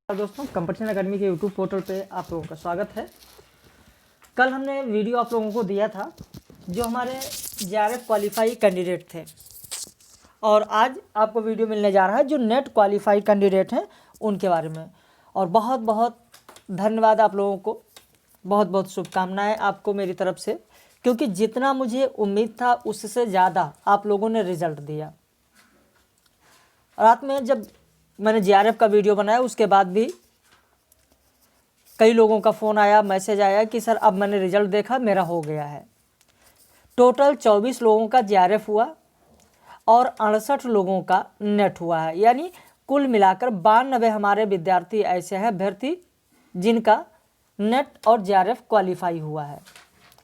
दोस्तों, competition academy के YouTube portal पे आप लोगों का स्वागत है। कल हमने वीडियो आप लोगों को दिया था जो हमारे जेआरएफ क्वालिफाई कैंडिडेट थे, और आज आपको वीडियो मिलने जा रहा है जो नेट क्वालिफाई कैंडिडेट हैं उनके बारे में। और बहुत बहुत धन्यवाद आप लोगों को, बहुत बहुत शुभकामनाएँ आपको मेरी तरफ से, क्योंकि जितना मुझे उम्मीद था उससे ज़्यादा आप लोगों ने रिज़ल्ट दिया। रात में जब मैंने जेआरएफ का वीडियो बनाया उसके बाद भी कई लोगों का फ़ोन आया, मैसेज आया कि सर अब मैंने रिज़ल्ट देखा, मेरा हो गया है। टोटल 24 लोगों का जेआरएफ हुआ और 68 लोगों का नेट हुआ है, यानी कुल मिलाकर 92 हमारे विद्यार्थी ऐसे हैं अभ्यर्थी जिनका नेट और जेआरएफ क्वालिफाई हुआ है।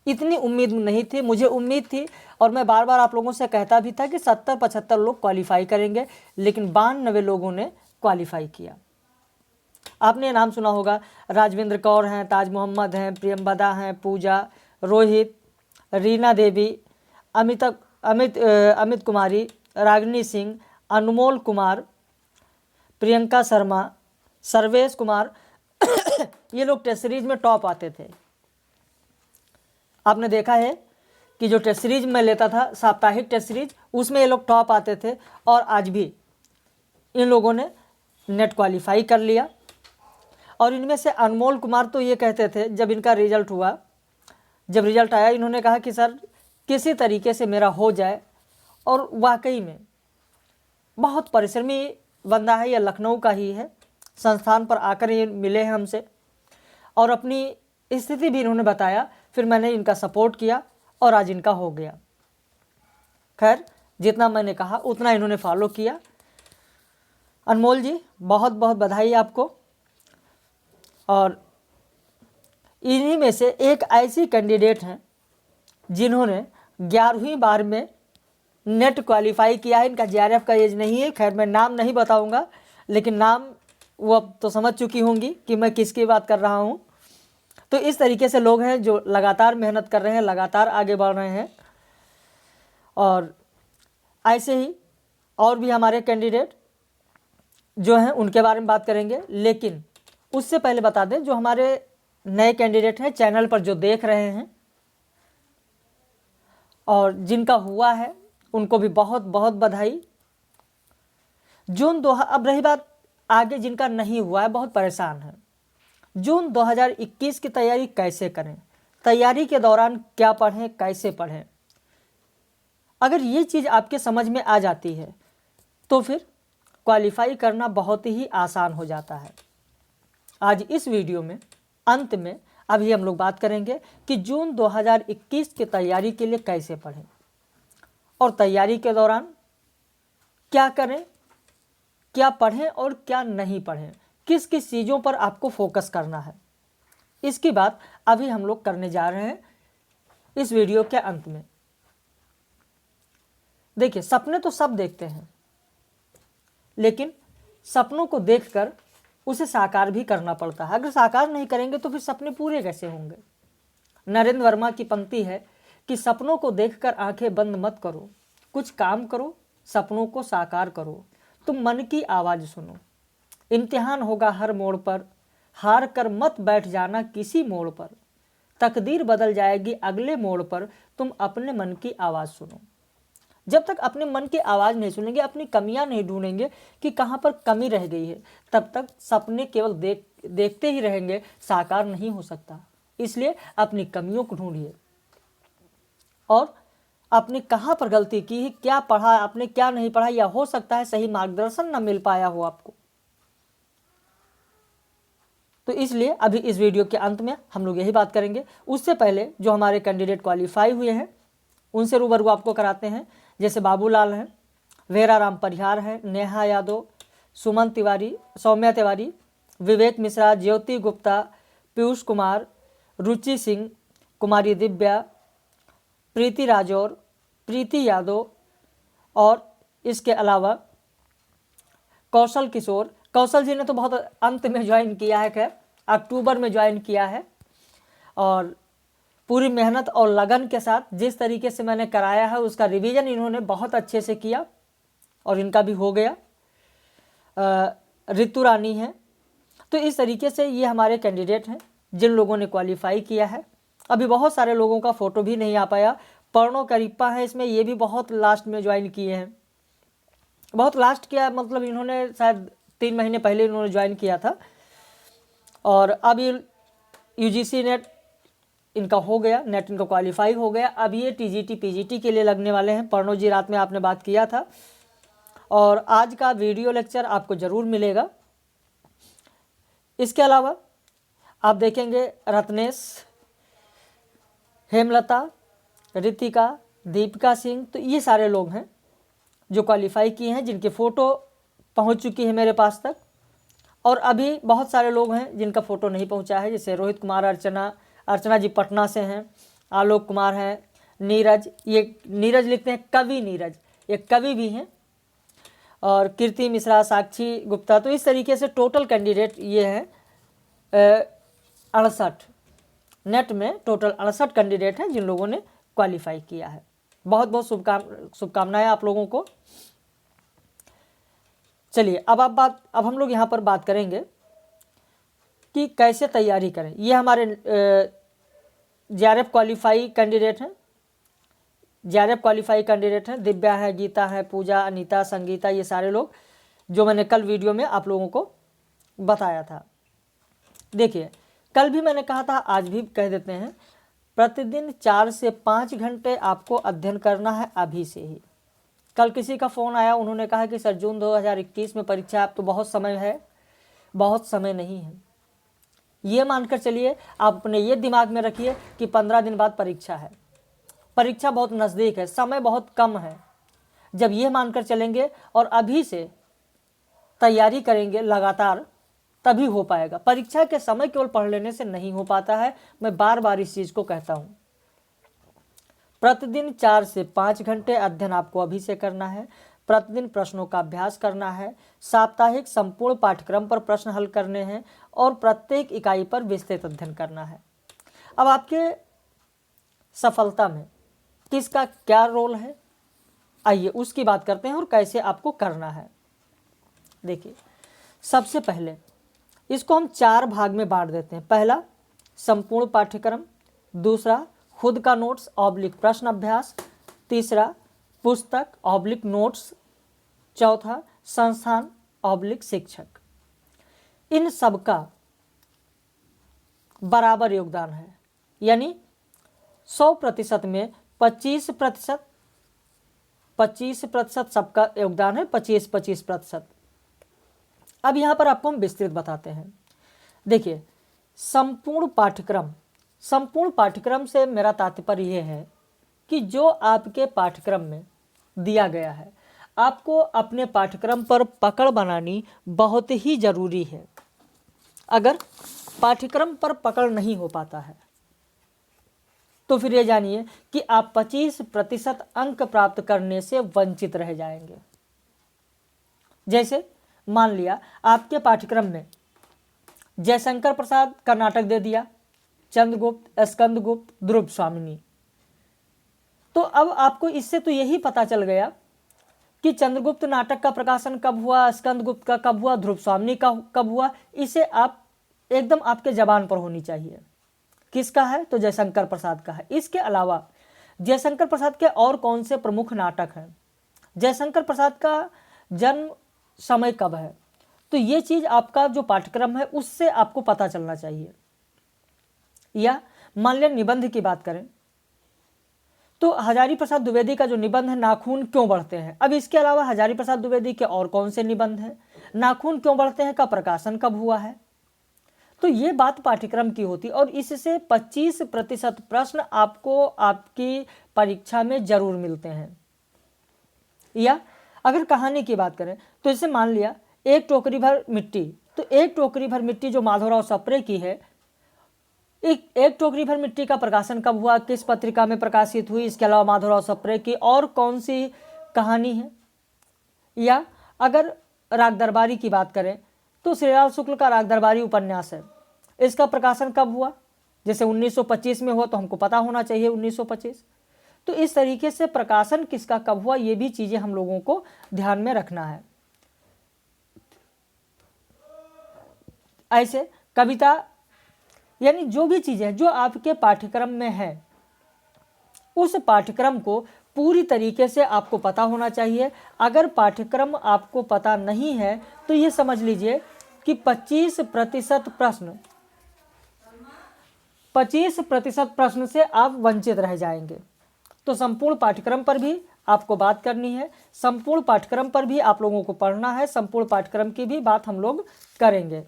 इतनी उम्मीद नहीं थी, मुझे उम्मीद थी और मैं बार बार आप लोगों से कहता भी था कि 70-75 लोग क्वालिफाई करेंगे, लेकिन 92 लोगों ने क्वालिफाई किया। आपने नाम सुना होगा, राजविंद्र कौर हैं, ताज मोहम्मद हैं, प्रियंवदा हैं, पूजा, रोहित, रीना देवी, अमित कुमारी, रागिनी सिंह, अनमोल कुमार, प्रियंका शर्मा, सर्वेश कुमार ये लोग टेस्ट सीरीज में टॉप आते थे। आपने देखा है कि जो टेस्ट सीरीज में लेता था, साप्ताहिक टेस्ट सीरीज, उसमें ये लोग टॉप आते थे, और आज भी इन लोगों ने नेट क्वालिफाई कर लिया। और इनमें से अनमोल कुमार तो ये कहते थे, जब इनका रिज़ल्ट हुआ, जब रिज़ल्ट आया, इन्होंने कहा कि सर किसी तरीके से मेरा हो जाए। और वाकई में बहुत परिश्रमी बंदा है, यह लखनऊ का ही है, संस्थान पर आकर ये मिले हैं हमसे और अपनी स्थिति भी इन्होंने बताया। फिर मैंने इनका सपोर्ट किया और आज इनका हो गया। खैर, जितना मैंने कहा उतना इन्होंने फॉलो किया। अनमोल जी, बहुत बहुत बधाई आपको। और इन्हीं में से एक ऐसी कैंडिडेट हैं जिन्होंने 11वीं बार में नेट क्वालिफाई किया है। इनका जेआरएफ का एज नहीं है, खैर मैं नाम नहीं बताऊंगा, लेकिन नाम वो अब तो समझ चुकी होंगी कि मैं किसकी बात कर रहा हूं। तो इस तरीके से लोग हैं जो लगातार मेहनत कर रहे हैं, लगातार आगे बढ़ रहे हैं। और ऐसे ही और भी हमारे कैंडिडेट जो हैं उनके बारे में बात करेंगे, लेकिन उससे पहले बता दें जो हमारे नए कैंडिडेट हैं चैनल पर जो देख रहे हैं और जिनका हुआ है उनको भी बहुत बहुत बधाई। अब रही बात आगे जिनका नहीं हुआ है, बहुत परेशान है। जून 2021 की तैयारी कैसे करें, तैयारी के दौरान क्या पढ़ें, कैसे पढ़ें, अगर ये चीज़ आपके समझ में आ जाती है तो फिर क्वालिफाई करना बहुत ही आसान हो जाता है। आज इस वीडियो में अंत में अभी हम लोग बात करेंगे कि जून 2021 की तैयारी के लिए कैसे पढ़ें और तैयारी के दौरान क्या करें, क्या पढ़ें और क्या नहीं पढ़ें, किस किस चीज़ों पर आपको फोकस करना है। इसकी बात अभी हम लोग करने जा रहे हैं इस वीडियो के अंत में। देखिए, सपने तो सब देखते हैं, लेकिन सपनों को देखकर उसे साकार भी करना पड़ता है। अगर साकार नहीं करेंगे तो फिर सपने पूरे कैसे होंगे। नरेंद्र वर्मा की पंक्ति है कि सपनों को देखकर आंखें बंद मत करो, कुछ काम करो, सपनों को साकार करो, तुम मन की आवाज़ सुनो। इम्तिहान होगा हर मोड़ पर, हार कर मत बैठ जाना किसी मोड़ पर, तकदीर बदल जाएगी अगले मोड़ पर, तुम अपने मन की आवाज़ सुनो। जब तक अपने मन की आवाज़ नहीं सुनेंगे, अपनी कमियां नहीं ढूंढेंगे कि कहाँ पर कमी रह गई है, तब तक सपने केवल देखते ही रहेंगे, साकार नहीं हो सकता। इसलिए अपनी कमियों को ढूंढिए और आपने कहाँ पर गलती की है, क्या पढ़ा आपने, क्या नहीं पढ़ा, या हो सकता है सही मार्गदर्शन न मिल पाया हो आपको। तो इसलिए अभी इस वीडियो के अंत में हम लोग यही बात करेंगे। उससे पहले जो हमारे कैंडिडेट क्वालिफाई हुए हैं उनसे रूबरू आपको कराते हैं। जैसे बाबूलाल हैं, वेरा राम परिहार हैं, नेहा यादव, सुमन तिवारी, सौम्या तिवारी, विवेक मिश्रा, ज्योति गुप्ता, पीयूष कुमार, रुचि सिंह, कुमारी दिव्या, प्रीति राजौर, प्रीति यादव, और इसके अलावा कौशल किशोर। कौशल जी ने तो बहुत अंत में ज्वाइन किया है, खैर अक्टूबर में ज्वाइन किया है, और पूरी मेहनत और लगन के साथ जिस तरीके से मैंने कराया है उसका रिवीजन इन्होंने बहुत अच्छे से किया और इनका भी हो गया। ऋतु रानी है, तो इस तरीके से ये हमारे कैंडिडेट हैं जिन लोगों ने क्वालिफाई किया है। अभी बहुत सारे लोगों का फ़ोटो भी नहीं आ पाया। पर्णो करिप्पा है इसमें, ये भी बहुत लास्ट में ज्वाइन किए हैं। बहुत लास्ट किया मतलब इन्होंने शायद 3 महीने पहले इन्होंने ज्वाइन किया था। और अब ये यूजीसी नेट इनका हो गया, नेट इनका क्वालिफाई हो गया। अब ये टीजीटी पीजीटी के लिए लगने वाले हैं। पर्णो जी रात में आपने बात किया था, और आज का वीडियो लेक्चर आपको ज़रूर मिलेगा। इसके अलावा आप देखेंगे रत्नेश, हेमलता, रितिका, दीपिका सिंह, तो ये सारे लोग हैं जो क्वालिफाई किए हैं, जिनके फ़ोटो पहुंच चुकी है मेरे पास तक। और अभी बहुत सारे लोग हैं जिनका फ़ोटो नहीं पहुंचा है, जैसे रोहित कुमार, अर्चना जी पटना से हैं, आलोक कुमार हैं, नीरज, ये नीरज लिखते हैं कवि नीरज, ये कवि भी हैं, और कीर्ति मिश्रा, साक्षी गुप्ता। तो इस तरीके से टोटल कैंडिडेट ये हैं 68। नेट में टोटल 68 कैंडिडेट हैं जिन लोगों ने क्वालिफाई किया है। बहुत बहुत शुभकामनाएं आप लोगों को। चलिए अब हम लोग यहाँ पर बात करेंगे कि कैसे तैयारी करें। ये हमारे जेआरएफ क्वालिफाई कैंडिडेट हैं, दिव्या है, गीता है, पूजा, अनीता, संगीता, ये सारे लोग जो मैंने कल वीडियो में आप लोगों को बताया था। देखिए कल भी मैंने कहा था, आज भी कह देते हैं, प्रतिदिन 4 से 5 घंटे आपको अध्ययन करना है अभी से ही। कल किसी का फ़ोन आया, उन्होंने कहा कि सर जून 2021 में परीक्षा, अब तो बहुत समय है। बहुत समय नहीं है, ये मानकर चलिए, आप अपने ये दिमाग में रखिए कि 15 दिन बाद परीक्षा है, परीक्षा बहुत नज़दीक है, समय बहुत कम है। जब ये मानकर चलेंगे और अभी से तैयारी करेंगे लगातार, तभी हो पाएगा। परीक्षा के समय केवल पढ़ लेने से नहीं हो पाता है। मैं बार बार इस चीज़ को कहता हूँ। प्रतिदिन 4 से 5 घंटे अध्ययन आपको अभी से करना है। प्रतिदिन प्रश्नों का अभ्यास करना है। साप्ताहिक संपूर्ण पाठ्यक्रम पर प्रश्न हल करने हैं और प्रत्येक इकाई पर विस्तृत अध्ययन करना है। अब आपके सफलता में किसका क्या रोल है, आइए उसकी बात करते हैं और कैसे आपको करना है। देखिए सबसे पहले इसको हम 4 भाग में बांट देते हैं। पहला संपूर्ण पाठ्यक्रम, दूसरा खुद का नोट्स ऑब्लिक प्रश्न अभ्यास, तीसरा पुस्तक ऑब्लिक नोट्स, चौथा संस्थान ऑब्लिक शिक्षक। इन सब का बराबर योगदान है, यानी 100% में 25% सबका योगदान है, 25%। अब यहाँ पर आपको हम विस्तृत बताते हैं। देखिए संपूर्ण पाठ्यक्रम से मेरा तात्पर्य यह है कि जो आपके पाठ्यक्रम में दिया गया है, आपको अपने पाठ्यक्रम पर पकड़ बनानी बहुत ही ज़रूरी है। अगर पाठ्यक्रम पर पकड़ नहीं हो पाता है तो फिर ये जानिए कि आप 25% अंक प्राप्त करने से वंचित रह जाएंगे। जैसे मान लिया आपके पाठ्यक्रम में जयशंकर प्रसाद का नाटक दे दिया, चंद्रगुप्त, स्कंदगुप्त, ध्रुव स्वामिनी, तो अब आपको इससे तो यही पता चल गया कि चंद्रगुप्त नाटक का प्रकाशन कब हुआ, स्कंदगुप्त का कब हुआ, ध्रुव स्वामिनी का कब हुआ। इसे आप एकदम आपके जबान पर होनी चाहिए। किसका है, तो जयशंकर प्रसाद का है। इसके अलावा जयशंकर प्रसाद के और कौन से प्रमुख नाटक हैं, जयशंकर प्रसाद का जन्म समय कब है, तो ये चीज़ आपका जो पाठ्यक्रम है उससे आपको पता चलना चाहिए। या मान लिया निबंध की बात करें तो हजारी प्रसाद द्विवेदी का जो निबंध है नाखून क्यों बढ़ते हैं, अब इसके अलावा हजारी प्रसाद द्विवेदी के और कौन से निबंध हैं, नाखून क्यों बढ़ते हैं का प्रकाशन कब हुआ है, तो ये बात पाठ्यक्रम की होती और इससे 25% प्रश्न आपको आपकी परीक्षा में जरूर मिलते हैं। या अगर कहानी की बात करें तो इसे मान लिया एक टोकरी भर मिट्टी, तो एक टोकरी भर मिट्टी जो माधवराव सप्रे की है, एक टोकरी भर मिट्टी का प्रकाशन कब हुआ, किस पत्रिका में प्रकाशित हुई, इसके अलावा माधवराव सप्रे की और कौन सी कहानी है। या अगर राग दरबारी की बात करें तो श्रीलाल शुक्ल का राग दरबारी उपन्यास है, इसका प्रकाशन कब हुआ, जैसे 1925 में हुआ तो हमको पता होना चाहिए 1925। तो इस तरीके से प्रकाशन किसका कब हुआ ये भी चीज़ें हम लोगों को ध्यान में रखना है। ऐसे कविता, यानी जो भी चीज़ें जो आपके पाठ्यक्रम में है उस पाठ्यक्रम को पूरी तरीके से आपको पता होना चाहिए। अगर पाठ्यक्रम आपको पता नहीं है तो ये समझ लीजिए कि 25% प्रश्न से आप वंचित रह जाएंगे। तो संपूर्ण पाठ्यक्रम पर भी आपको बात करनी है, संपूर्ण पाठ्यक्रम पर भी आप लोगों को पढ़ना है, संपूर्ण पाठ्यक्रम की भी बात हम लोग करेंगे।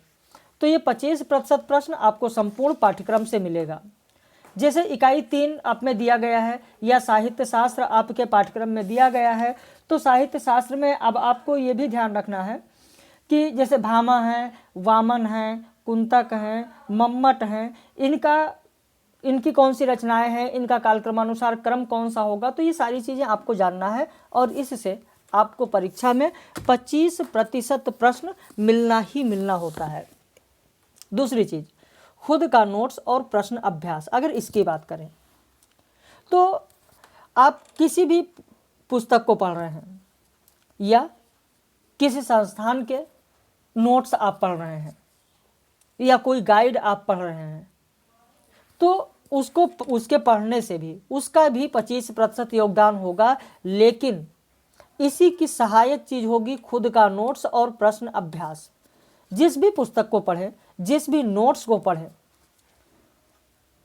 तो ये 25% प्रश्न आपको संपूर्ण पाठ्यक्रम से मिलेगा। जैसे इकाई 3 आप में दिया गया है या साहित्य शास्त्र आपके पाठ्यक्रम में दिया गया है, तो साहित्य शास्त्र में अब आपको ये भी ध्यान रखना है कि जैसे भामा है, वामन है, कुंतक हैं, मम्मट हैं, इनकी कौन सी रचनाएं हैं, इनका कालक्रमानुसार क्रम कौन सा होगा, तो ये सारी चीज़ें आपको जानना है और इससे आपको परीक्षा में 25% प्रश्न मिलना ही मिलना होता है। दूसरी चीज़, खुद का नोट्स और प्रश्न अभ्यास। अगर इसकी बात करें तो आप किसी भी पुस्तक को पढ़ रहे हैं या किसी संस्थान के नोट्स आप पढ़ रहे हैं या कोई गाइड आप पढ़ रहे हैं, तो उसके पढ़ने से भी उसका भी 25% योगदान होगा, लेकिन इसी की सहायक चीज़ होगी खुद का नोट्स और प्रश्न अभ्यास। जिस भी पुस्तक को पढ़ें, जिस भी नोट्स को पढ़ें,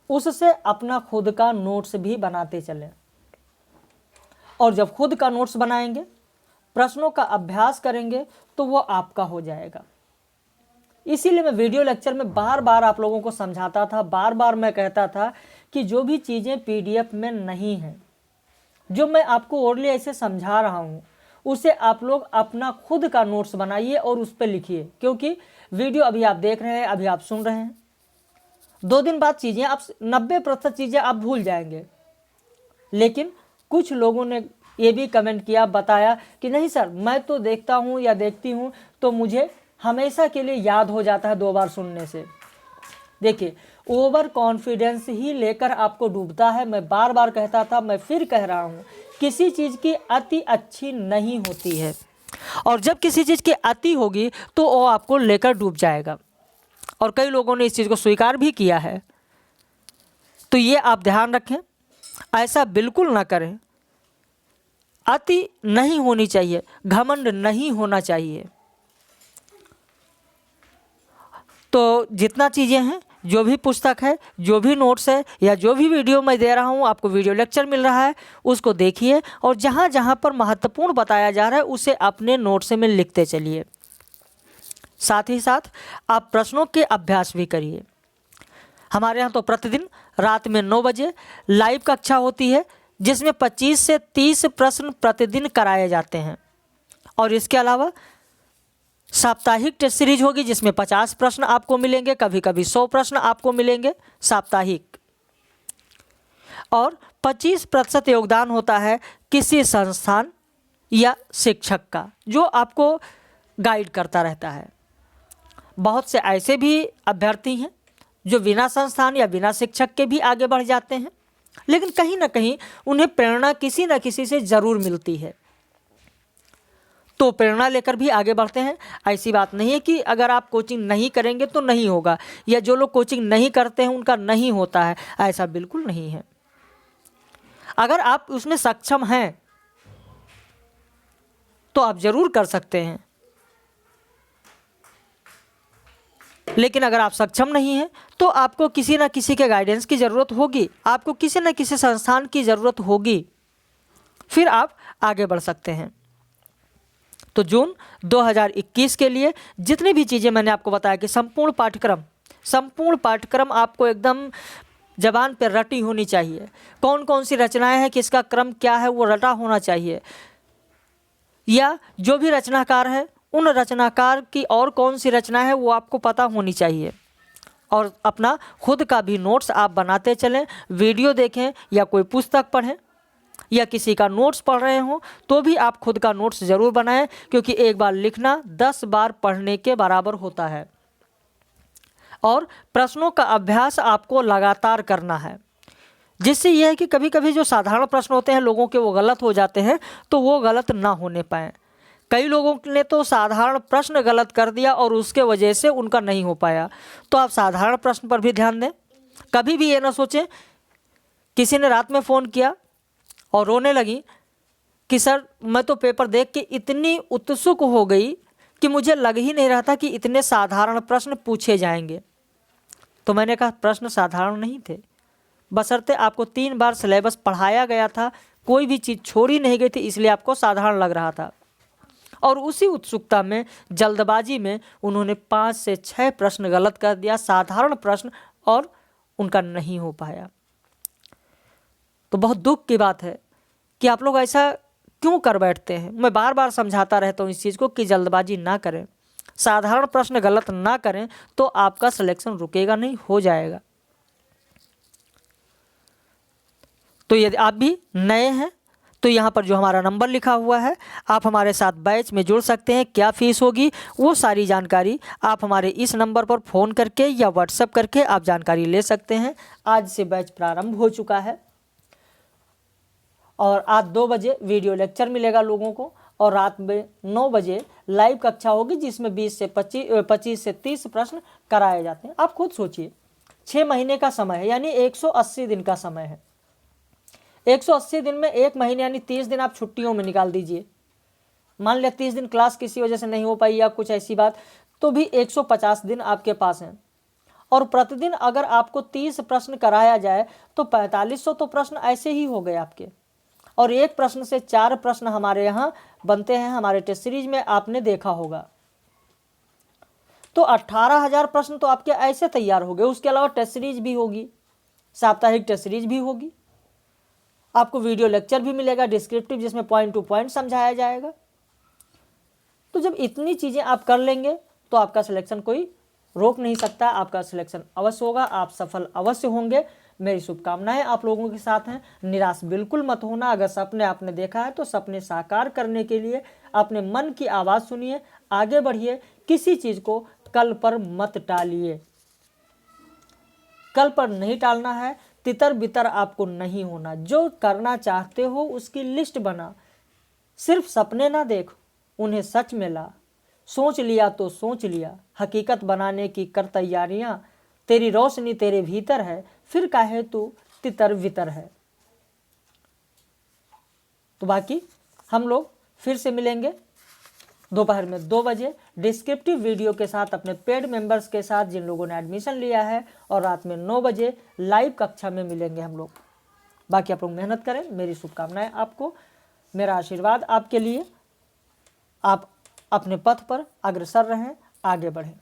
उससे अपना खुद का नोट्स भी बनाते चलें। और जब खुद का नोट्स बनाएंगे, प्रश्नों का अभ्यास करेंगे, तो वो आपका हो जाएगा। इसीलिए मैं वीडियो लेक्चर में बार बार आप लोगों को समझाता था, बार बार मैं कहता था कि जो भी चीज़ें PDF में नहीं हैं, जो मैं आपको ओरली ऐसे समझा रहा हूँ, उसे आप लोग अपना खुद का नोट्स बनाइए और उस पर लिखिए। क्योंकि वीडियो अभी आप देख रहे हैं, अभी आप सुन रहे हैं, 2 दिन बाद चीज़ें आप 90% चीज़ें आप भूल जाएंगे। लेकिन कुछ लोगों ने ये भी कमेंट किया, बताया कि नहीं सर, मैं तो देखता हूँ या देखती हूँ तो मुझे हमेशा के लिए याद हो जाता है 2 बार सुनने से। देखिए, ओवर कॉन्फिडेंस ही लेकर आपको डूबता है। मैं बार बार कहता था, मैं फिर कह रहा हूँ, किसी चीज़ की अति अच्छी नहीं होती है, और जब किसी चीज़ की अति होगी तो वो आपको लेकर डूब जाएगा। और कई लोगों ने इस चीज़ को स्वीकार भी किया है। तो ये आप ध्यान रखें, ऐसा बिल्कुल ना करें। अति नहीं होनी चाहिए, घमंड नहीं होना चाहिए। तो जितना चीज़ें हैं, जो भी पुस्तक है, जो भी नोट्स है, या जो भी वीडियो मैं दे रहा हूँ, आपको वीडियो लेक्चर मिल रहा है, उसको देखिए और जहाँ जहाँ पर महत्वपूर्ण बताया जा रहा है उसे अपने नोट्स में लिखते चलिए। साथ ही साथ आप प्रश्नों के अभ्यास भी करिए। हमारे यहाँ तो प्रतिदिन रात में 9 बजे लाइव कक्षा होती है, जिसमें 25 से 30 प्रश्न प्रतिदिन कराए जाते हैं। और इसके अलावा साप्ताहिक टेस्ट सीरीज होगी, जिसमें 50 प्रश्न आपको मिलेंगे, कभी कभी 100 प्रश्न आपको मिलेंगे साप्ताहिक। और 25% योगदान होता है किसी संस्थान या शिक्षक का, जो आपको गाइड करता रहता है। बहुत से ऐसे भी अभ्यर्थी हैं जो बिना संस्थान या बिना शिक्षक के भी आगे बढ़ जाते हैं, लेकिन कहीं ना कहीं उन्हें प्रेरणा किसी न किसी से ज़रूर मिलती है, तो प्रेरणा लेकर भी आगे बढ़ते हैं। ऐसी बात नहीं है कि अगर आप कोचिंग नहीं करेंगे तो नहीं होगा, या जो लोग कोचिंग नहीं करते हैं उनका नहीं होता है, ऐसा बिल्कुल नहीं है। अगर आप उसमें सक्षम हैं तो आप ज़रूर कर सकते हैं, लेकिन अगर आप सक्षम नहीं हैं तो आपको किसी न किसी के गाइडेंस की ज़रूरत होगी, आपको किसी न किसी संस्थान की ज़रूरत होगी, फिर आप आगे बढ़ सकते हैं। तो जून 2021 के लिए जितनी भी चीज़ें मैंने आपको बताया कि संपूर्ण पाठ्यक्रम आपको एकदम ज़बान पर रटी होनी चाहिए। कौन कौन सी रचनाएं हैं, किसका क्रम क्या है, वो रटा होना चाहिए। या जो भी रचनाकार है, उन रचनाकार की और कौन सी रचना है वो आपको पता होनी चाहिए। और अपना खुद का भी नोट्स आप बनाते चलें, वीडियो देखें या कोई पुस्तक पढ़ें या किसी का नोट्स पढ़ रहे हों तो भी आप खुद का नोट्स ज़रूर बनाएं, क्योंकि एक बार लिखना 10 बार पढ़ने के बराबर होता है। और प्रश्नों का अभ्यास आपको लगातार करना है, जिससे यह है कि कभी कभी जो साधारण प्रश्न होते हैं लोगों के, वो गलत हो जाते हैं, तो वो गलत ना होने पाएँ। कई लोगों ने तो साधारण प्रश्न गलत कर दिया और उसके वजह से उनका नहीं हो पाया। तो आप साधारण प्रश्न पर भी ध्यान दें। कभी भी ये ना सोचें, किसी ने रात में फ़ोन किया और रोने लगी कि सर मैं तो पेपर देख के इतनी उत्सुक हो गई कि मुझे लग ही नहीं रहा था कि इतने साधारण प्रश्न पूछे जाएंगे। तो मैंने कहा प्रश्न साधारण नहीं थे, बशर्ते आपको 3 बार सिलेबस पढ़ाया गया था, कोई भी चीज़ छोड़ी नहीं गई थी, इसलिए आपको साधारण लग रहा था। और उसी उत्सुकता में, जल्दबाजी में उन्होंने 5 से 6 प्रश्न गलत कर दिया, साधारण प्रश्न, और उनका नहीं हो पाया। तो बहुत दुख की बात है कि आप लोग ऐसा क्यों कर बैठते हैं। मैं बार बार समझाता रहता हूँ इस चीज़ को कि जल्दबाजी ना करें, साधारण प्रश्न गलत ना करें, तो आपका सिलेक्शन रुकेगा नहीं, हो जाएगा। तो यदि आप भी नए हैं तो यहाँ पर जो हमारा नंबर लिखा हुआ है, आप हमारे साथ बैच में जुड़ सकते हैं। क्या फ़ीस होगी वो सारी जानकारी आप हमारे इस नंबर पर फ़ोन करके या व्हाट्सएप करके आप जानकारी ले सकते हैं। आज से बैच प्रारंभ हो चुका है और आज 2 बजे वीडियो लेक्चर मिलेगा लोगों को, और रात में 9 बजे लाइव कक्षा होगी जिसमें 25 से 30 प्रश्न कराए जाते हैं। आप खुद सोचिए, 6 महीने का समय है, यानी 180 दिन का समय है। 180 दिन में 1 महीने यानी 30 दिन आप छुट्टियों में निकाल दीजिए। मान लिया 30 दिन क्लास किसी वजह से नहीं हो पाई या कुछ ऐसी बात, तो भी 150 दिन आपके पास हैं। और प्रतिदिन अगर आपको 30 प्रश्न कराया जाए तो 4500 तो प्रश्न ऐसे ही हो गए आपके। और एक प्रश्न से 4 प्रश्न हमारे यहाँ बनते हैं, हमारे टेस्ट सीरीज में आपने देखा होगा। तो 18,000 प्रश्न तो आपके ऐसे तैयार हो गए। उसके अलावा टेस्ट सीरीज भी होगी, साप्ताहिक टेस्ट सीरीज भी होगी, आपको वीडियो लेक्चर भी मिलेगा डिस्क्रिप्टिव, जिसमें पॉइंट टू पॉइंट समझाया जाएगा। तो जब इतनी चीज़ें आप कर लेंगे तो आपका सिलेक्शन कोई रोक नहीं सकता, आपका सिलेक्शन अवश्य होगा, आप सफल अवश्य होंगे। मेरी शुभकामनाएं आप लोगों के साथ हैं। निराश बिल्कुल मत होना। अगर सपने आपने देखा है तो सपने साकार करने के लिए अपने मन की आवाज़ सुनिए, आगे बढ़िए, किसी चीज़ को कल पर मत टालिए। कल पर नहीं टालना है, तितर बितर आपको नहीं होना। जो करना चाहते हो उसकी लिस्ट बना, सिर्फ सपने ना देख, उन्हें सच में ला। सोच लिया तो सोच लिया, हकीकत बनाने की कर तैयारियां। तेरी रोशनी तेरे भीतर है, फिर काहे तू तितर बितर है। तो बाकी हम लोग फिर से मिलेंगे दोपहर में 2 बजे डिस्क्रिप्टिव वीडियो के साथ अपने पेड मेंबर्स के साथ, जिन लोगों ने एडमिशन लिया है, और रात में 9 बजे लाइव कक्षा में मिलेंगे हम लोग। बाकी आप लोग मेहनत करें, मेरी शुभकामनाएं आपको, मेरा आशीर्वाद आपके लिए। आप अपने पथ पर अग्रसर रहें, आगे बढ़ें।